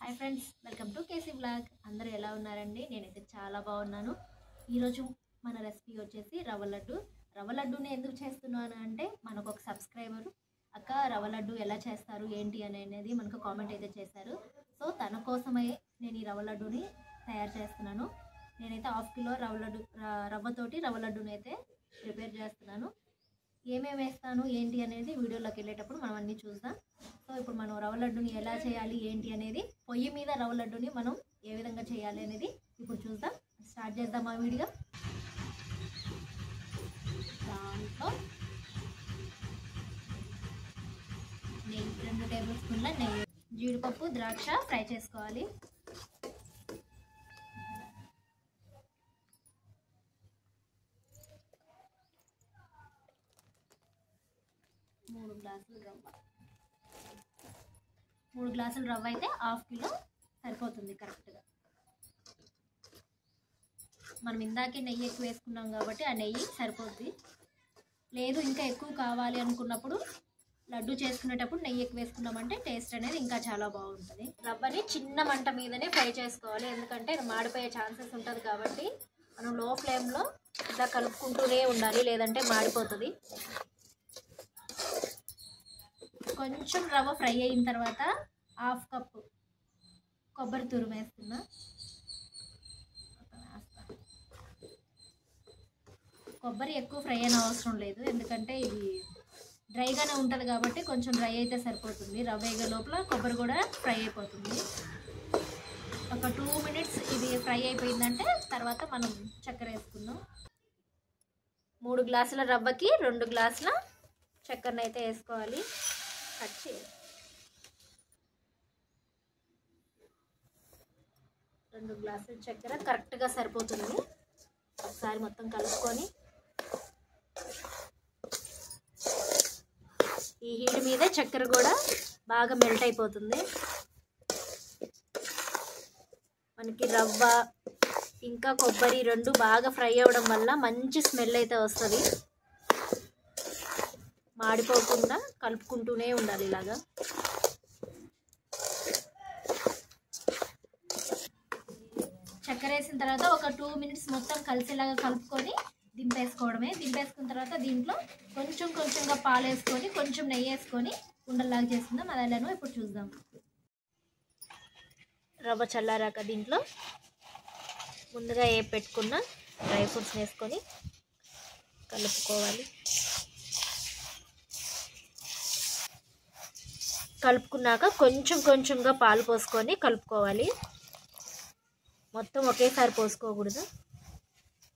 Hi friends, welcome to KC blog. అందరూ ఎలా ఉన్నారండి? నేనైతే చాలా బాగున్నాను. ఈరోజు మన రెసిపీ వచ్చేసి రవ్వ లడ్డు. రవ్వ లడ్డూని ఎందుకు చేస్తున్నాను అంటే, మనకు ఒక సబ్స్క్రైబర్ అక్క రవ్వ లడ్డు ఎలా చేస్తారు ఏంటి అనేది మనకు కామెంట్ అయితే చేశారు. సో తన కోసమే నేను ఈ రవ్వ లడ్డూని తయారు చేస్తున్నాను. నేనైతే హాఫ్ కిలో రవ్వతోటి రవ్వ లడ్డూని అయితే ప్రిపేర్ చేస్తున్నాను. ఏమేమి వేస్తాను ఏంటి అనేది వీడియోలోకి వెళ్ళేటప్పుడు మనం అన్నీ చూద్దాం. సో ఇప్పుడు మనం రవ్వ లడ్డుని ఎలా చేయాలి ఏంటి అనేది, పొయ్యి మీద రవ్వ లడ్డుని మనం ఏ విధంగా చేయాలి అనేది ఇప్పుడు చూద్దాం. స్టార్ట్ చేద్దాం ఆ వీడియో. దాంట్లో నెయ్యి 2 టేబుల్ స్పూన్ల నెయ్యి, జీడిపప్పు ద్రాక్ష ఫ్రై చేసుకోవాలి. మూడు గ్లాసులు రవ్వ అయితే హాఫ్ కిలో సరిపోతుంది కరెక్ట్గా. మనం ఇందాకే నెయ్యి ఎక్కువ వేసుకున్నాం కాబట్టి ఆ నెయ్యి సరిపోద్ది. లేదు ఇంకా ఎక్కువ కావాలి అనుకున్నప్పుడు లడ్డు చేసుకునేటప్పుడు నెయ్యి ఎక్కువ వేసుకున్నామంటే టేస్ట్ అనేది ఇంకా చాలా బాగుంటుంది. రవ్వని చిన్న మంట మీదనే ఫ్రై చేసుకోవాలి, ఎందుకంటే మాడిపోయే ఛాన్సెస్ ఉంటుంది కాబట్టి మనం లో ఫ్లేమ్లో ఇలా కలుపుకుంటూనే ఉండాలి, లేదంటే మాడిపోతుంది. కొంచెం రవ్వ ఫ్రై అయిన తర్వాత హాఫ్ కప్పు కొబ్బరి తురుము వేస్తున్నా. కొబ్బరి ఎక్కువ ఫ్రై అయిన అవసరం లేదు, ఎందుకంటే ఇది డ్రైగానే ఉంటుంది కాబట్టి కొంచెం డ్రై అయితే సరిపోతుంది. రవ్వ వేగే లోపల కొబ్బరి కూడా ఫ్రై అయిపోతుంది. ఒక 2 మినిట్స్ ఇది ఫ్రై అయిపోయిందంటే తర్వాత మనం చక్కెర వేసుకుందాం. 3 గ్లాసుల రవ్వకి 2 గ్లాసుల చక్కెరని అయితే వేసుకోవాలి. కట్ చేయాలి. 2 గ్లాసుల చక్కెర కరెక్ట్గా సరిపోతుంది. ఒకసారి మొత్తం కలుపుకొని ఈ హీట్ మీద చక్కెర కూడా బాగా మెల్ట్ అయిపోతుంది. మనకి రవ్వ ఇంకా కొబ్బరి 2 బాగా ఫ్రై అవ్వడం వల్ల మంచి స్మెల్ అయితే వస్తుంది. మాడిపోకుండా కలుపుకుంటూనే ఉండాలి. ఇలాగా చక్కెర వేసిన తర్వాత ఒక 2 మినిట్స్ మొత్తం కలిసేలాగా కలుపుకొని దింపేసుకోవడమే. దింపేసుకున్న తర్వాత దీంట్లో కొంచెంగా పాలు వేసుకొని కొంచెం నెయ్యి వేసుకొని ఉండల్లాగా చేసుకుందాం. అది ఎలానో ఇప్పుడు చూద్దాం. రవ్వ చల్లారాక దీంట్లో ముందుగా పెట్టుకున్న డ్రై ఫ్రూట్స్ వేసుకొని కలుపుకోవాలి. కలుపుకున్నాక కొంచెంగా పాలు పోసుకొని కలుపుకోవాలి. మొత్తం ఒకేసారి పోసుకోకూడదు,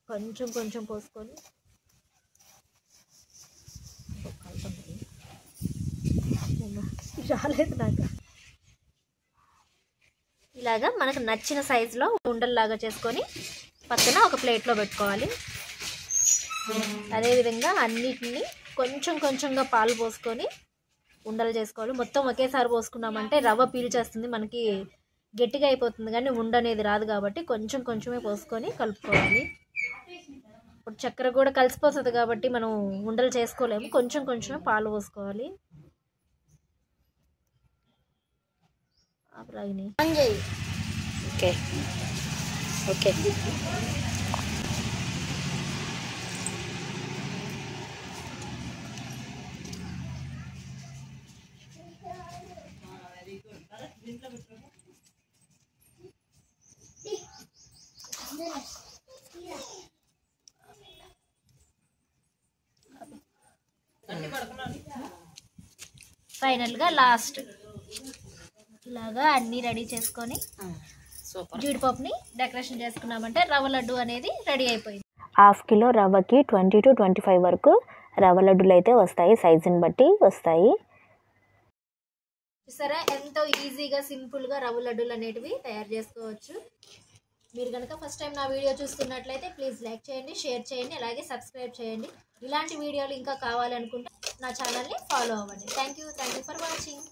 కొంచెం పోసుకొని రాలేదు నాకు. ఇలాగా మనకు నచ్చిన సైజులో ఉండల్లాగా చేసుకొని పక్కన ఒక ప్లేట్లో పెట్టుకోవాలి. అదేవిధంగా అన్నిటిని కొంచెంగా పాలు పోసుకొని ఉండలు చేసుకోవాలి. మొత్తం ఒకేసారి పోసుకున్నామంటే రవ్వ పీల్చేస్తుంది, మనకి గట్టిగా అయిపోతుంది, కానీ ఉండ అనేది రాదు. కాబట్టి కొంచెమే పోసుకొని కలుపుకోవాలి. ఇప్పుడు చక్కెర కూడా కలిసిపోతుంది కాబట్టి మనం ఉండలు చేసుకోలేము, కొంచెం పాలు పోసుకోవాలి. ఓకే ఫైనల్గా లాస్ట్ ఇలాగా అన్నీ రెడీ చేసుకొని జీడిపప్పుని డెకరేషన్ చేసుకున్నామంటే రవ్వ లడ్డు అనేది రెడీ అయిపోయింది. హాఫ్ కిలో రవ్వకి 20 to 25 వరకు రవ్వ లడ్డులు అయితే వస్తాయి, సైజుని బట్టి వస్తాయి. చూసారా ఎంతో ఈజీగా సింపుల్గా రవ్వ లడ్డూలు అనేటివి తయారు చేసుకోవచ్చు. మీరు కనుక ఫస్ట్ టైం నా వీడియో చూస్తున్నట్లయితే ప్లీజ్ లైక్ చేయండి, షేర్ చేయండి, అలాగే సబ్స్క్రైబ్ చేయండి. ఇలాంటి వీడియోలు ఇంకా కావాలనుకుంటే నా ఛానల్ని ఫాలో అవ్వండి. Thank you for watching.